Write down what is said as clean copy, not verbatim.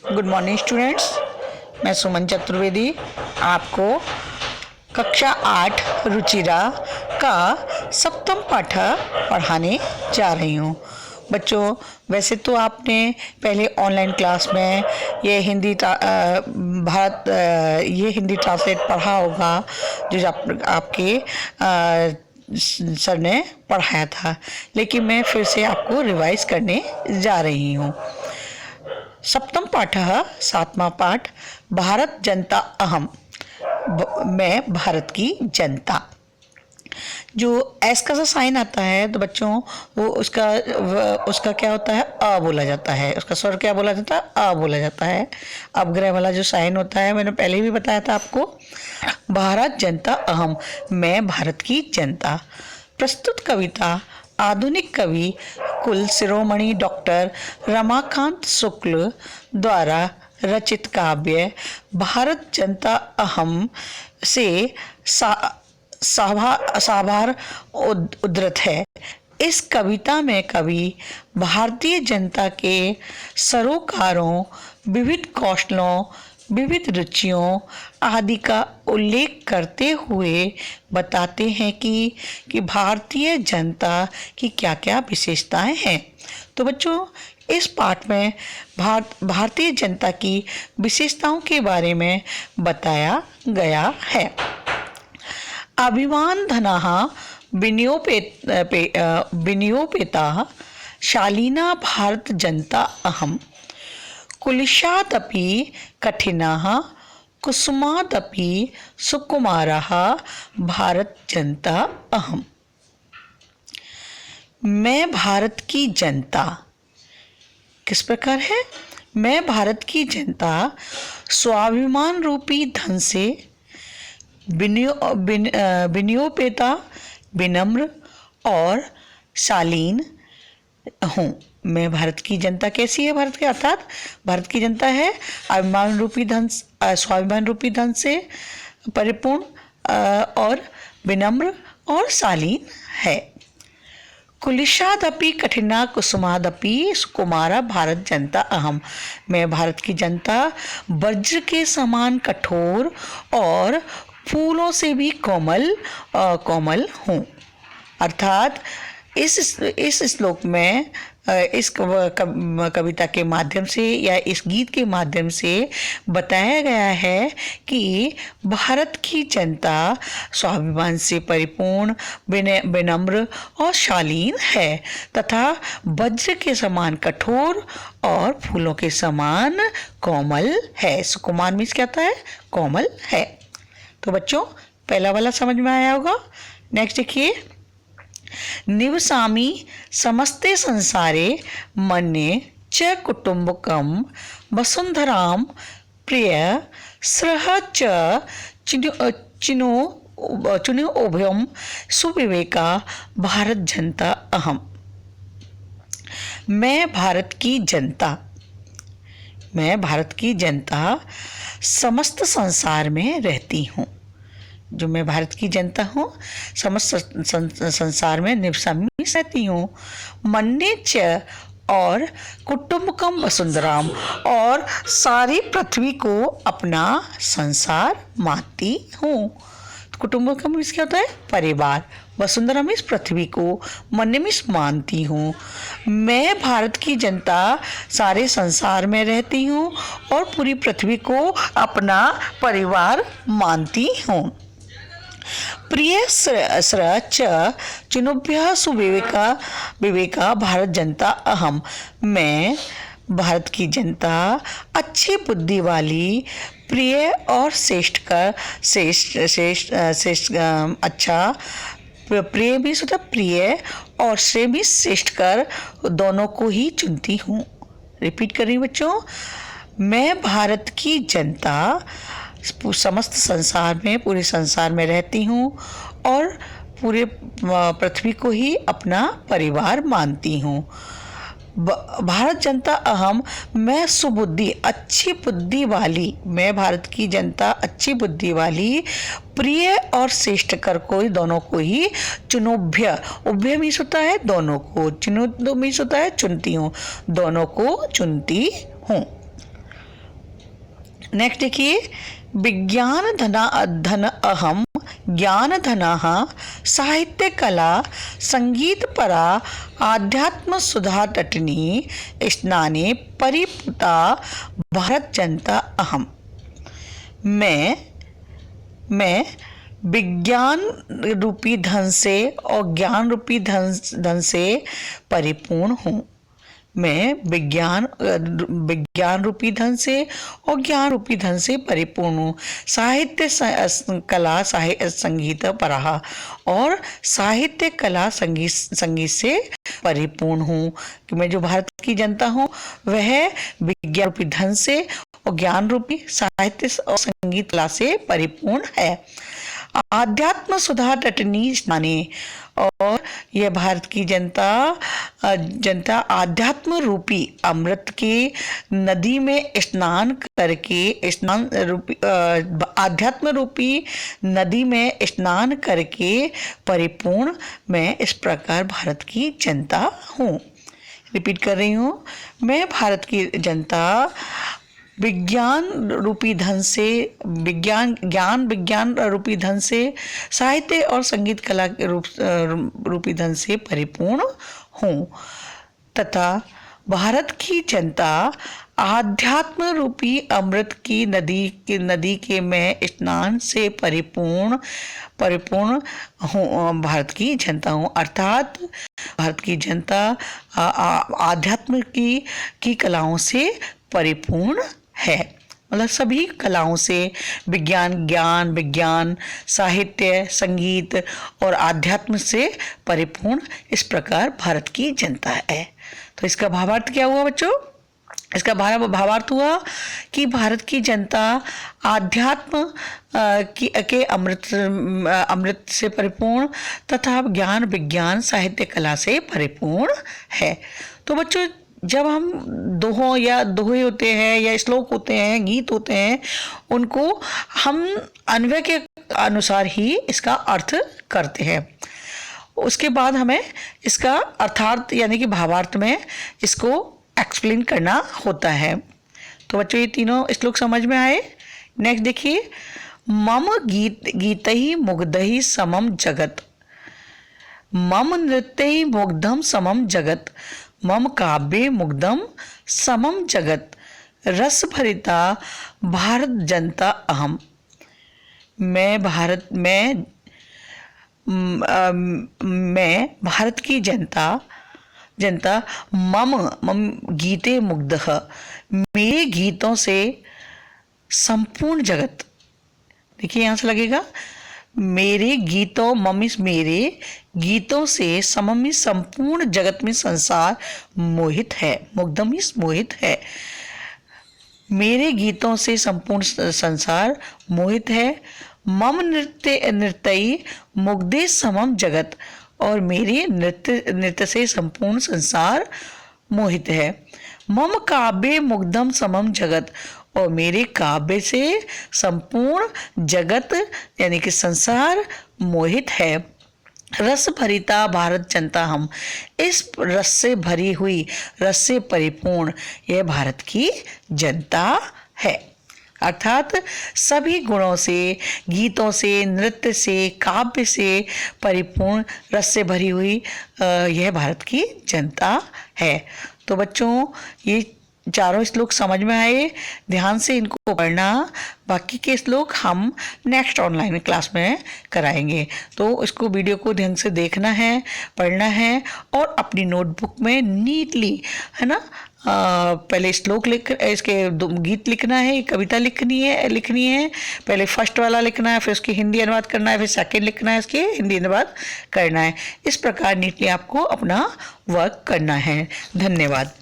Good morning students. मैं सुमन चतुर्वेदी आपको कक्षा 8 रुचिरा का सप्तम पाठ पढ़ाने जा रही हूँ। बच्चों, वैसे तो आपने पहले ऑनलाइन क्लास में ये हिंदी ट्रांसलेट पढ़ा होगा जो आपके सर ने पढ़ाया था, लेकिन मैं फिर से आपको रिवाइज करने जा रही हूँ। सप्तम पाठ, सातवां पाठ, भारत जनता अहम। मैं भारत की जनता। जो एस का सा साइन आता है तो बच्चों वो उसका क्या होता है, अ बोला जाता है। उसका स्वर क्या बोला जाता है, अ बोला जाता है। अपग्रह वाला जो साइन होता है, मैंने पहले भी बताया था आपको। भारत जनता अहम, मैं भारत की जनता। प्रस्तुत कविता आधुनिक कवि कुल शिरोमणि डॉक्टर रमाकांत शुक्ल द्वारा रचित काव्य भारत जनता अहम से साभार उद्धृत है। इस कविता में कवि भारतीय जनता के सरोकारों, विविध कौशलों, विविध रुचियों आदि का उल्लेख करते हुए बताते हैं कि भारतीय जनता की क्या क्या विशेषताएं हैं। तो बच्चों, इस पाठ में भारतीय जनता की विशेषताओं के बारे में बताया गया है। अभिमान धनाः विनियोपेता शालीना भारत जनता अहम। कुलिशादपि कठिनः कुसुमादपि सुकुमारः भारत जनता अहम। मैं भारत की जनता किस प्रकार है? मैं भारत की जनता स्वाभिमान रूपी धन से विनियोपेता, विनम्र और शालीन हूँ। मैं भारत की जनता कैसी है? भारत के अर्थात भारत की जनता है अभिमान रूपी धन, स्वाभिमान रूपी धन से परिपूर्ण और विनम्र और शालीन है। कुलिशादपि कठिना कुसुमादपि सुकुमारा भारत जनता अहम। मैं भारत की जनता वज्र के समान कठोर और फूलों से भी कोमल हूँ। अर्थात इस श्लोक में, इस कविता के माध्यम से या इस गीत के माध्यम से बताया गया है कि भारत की जनता स्वाभिमान से परिपूर्ण, विनम्र और शालीन है तथा वज्र के समान कठोर और फूलों के समान कोमल है। सुकुमार मीन्स क्या होता है? कोमल है। तो बच्चों, पहला वाला समझ में आया होगा। नेक्स्ट देखिए, निवसामि समस्ते संसारे मन्ये च कुटुम्बकम वसुंधराम प्रिय स्रह च चिनो उभयम सुविवेका भारत जनता अहम। मैं भारत की जनता समस्त संसार में रहती हूँ। जो मैं भारत की जनता हूँ, समस्त संसार में निवसामि रहती हूँ। मन्ये च और कुटुम्बकम वसुंधराम, और सारी पृथ्वी को अपना संसार मानती हूँ। कुटुम्बकम मीन्स क्या होता है? परिवार। वसुंधरा मीन्स पृथ्वी को। मन्ये मीन्स मानती हूँ। मैं भारत की जनता सारे संसार में रहती हूँ और पूरी पृथ्वी को अपना परिवार मानती हूँ। प्रिय स्र च चिनुभ्यः सुविवेका भारत जनता अहम। मैं भारत की जनता अच्छी बुद्धि वाली, प्रिय और अच्छा, प्रिय भी होता प्रिय और श्रेय भी श्रेष्ठ कर दोनों को ही चुनती हूँ। रिपीट कर रही हूँ बच्चों, मैं भारत की जनता समस्त संसार में, पूरे संसार में रहती हूँ और पूरे पृथ्वी को ही अपना परिवार मानती हूँ। भारत जनता अहम, मैं सुबुद्धि, अच्छी बुद्धि वाली, मैं भारत की जनता अच्छी बुद्धि वाली, प्रिय और श्रेष्ठ कर को दोनों को ही चुनोभ्य, उभ्य मीन्स होता है दोनों को, चुनो मीन्स होता है चुनती हूँ, दोनों को चुनती हूँ। नेक्स्ट देखिए, विज्ञान धन अहम ज्ञान धनः साहित्य कला संगीत परा आध्यात्म सुधा तटनी स्नाने परिपुता भारत जनता अहम। मैं विज्ञान रूपी धन से और ज्ञान रूपी धन से परिपूर्ण हूँ। मैं विज्ञान रूपी धन से और ज्ञान रूपी धन से परिपूर्ण हूँ। साहित्य कला संगीत परा और साहित्य कला संगीत से परिपूर्ण हूँ। कि मैं जो भारत की जनता हूँ वह विज्ञान रूपी धन से और ज्ञान रूपी साहित्य और संगीत कला से परिपूर्ण है। आध्यात्म सुधा तटनी स्नाने, और यह भारत की जनता आध्यात्म रूपी अमृत की नदी में स्नान करके आध्यात्म रूपी नदी में स्नान करके परिपूर्ण मैं इस प्रकार भारत की जनता हूँ। रिपीट कर रही हूँ, मैं भारत की जनता विज्ञान रूपी धन से विज्ञान रूपी धन से साहित्य और संगीत कला के रूपी धन से परिपूर्ण हूँ तथा भारत की जनता आध्यात्म रूपी अमृत की नदी के में स्नान से परिपूर्ण हूँ। भारत की जनता हूँ, अर्थात भारत की जनता आध्यात्म की कलाओं से परिपूर्ण है। मतलब सभी कलाओं से विज्ञान साहित्य संगीत और आध्यात्म से परिपूर्ण इस प्रकार भारत की जनता है। तो इसका भावार्थ क्या हुआ बच्चों? इसका भावार्थ हुआ कि भारत की जनता आध्यात्म के अमृत से परिपूर्ण तथा ज्ञान विज्ञान साहित्य कला से परिपूर्ण है। तो बच्चों, जब हम दोहे होते हैं या श्लोक होते हैं, गीत होते हैं, उनको हम अन्वय के अनुसार ही इसका अर्थ करते हैं। उसके बाद हमें इसका अर्थार्थ यानी कि भावार्थ में इसको एक्सप्लेन करना होता है। तो बच्चों, ये तीनों श्लोक समझ में आए? नेक्स्ट देखिए, मम गीतहि मुग्धहि समम जगत, मम नृत्यहि मुग्धम समम जगत, मम काव्ये मुग्धम समम जगत, रस भरिता भारत जनता अहम। मैं भारत की जनता मम गीते मुग्धः, मेरे गीतों से संपूर्ण जगत, देखिए यहाँ से लगेगा मेरे गीतों, मेरे गीतों से समम संपूर्ण जगत में संसार मोहित है। मुग्धम मोहित है, मेरे गीतों से संपूर्ण संसार मोहित है। मम नृत्यि मुग्धे समम जगत, और मेरे नृत्य से संपूर्ण संसार मोहित है। मम काव्ये मुग्धम समम जगत, और मेरे काव्य से संपूर्ण जगत यानी कि संसार मोहित है। रस भरिता भारत जनता हम, इस रस से भरी हुई, रस से परिपूर्ण यह भारत की जनता है। अर्थात सभी गुणों से, गीतों से, नृत्य से, काव्य से परिपूर्ण, रस से भरी हुई यह भारत की जनता है। तो बच्चों, ये चारों श्लोक समझ में आए? ध्यान से इनको पढ़ना। बाकी के श्लोक हम नेक्स्ट ऑनलाइन क्लास में कराएंगे। तो इसको वीडियो को ध्यान से देखना है, पढ़ना है और अपनी नोटबुक में नीटली, है ना, पहले श्लोक इसके गीत लिखना है, कविता लिखनी है। पहले फर्स्ट वाला लिखना है, फिर उसकी हिंदी अनुवाद करना है, फिर सेकंड लिखना है, इसके हिंदी अनुवाद करना है। इस प्रकार नीटली आपको अपना वर्क करना है। धन्यवाद।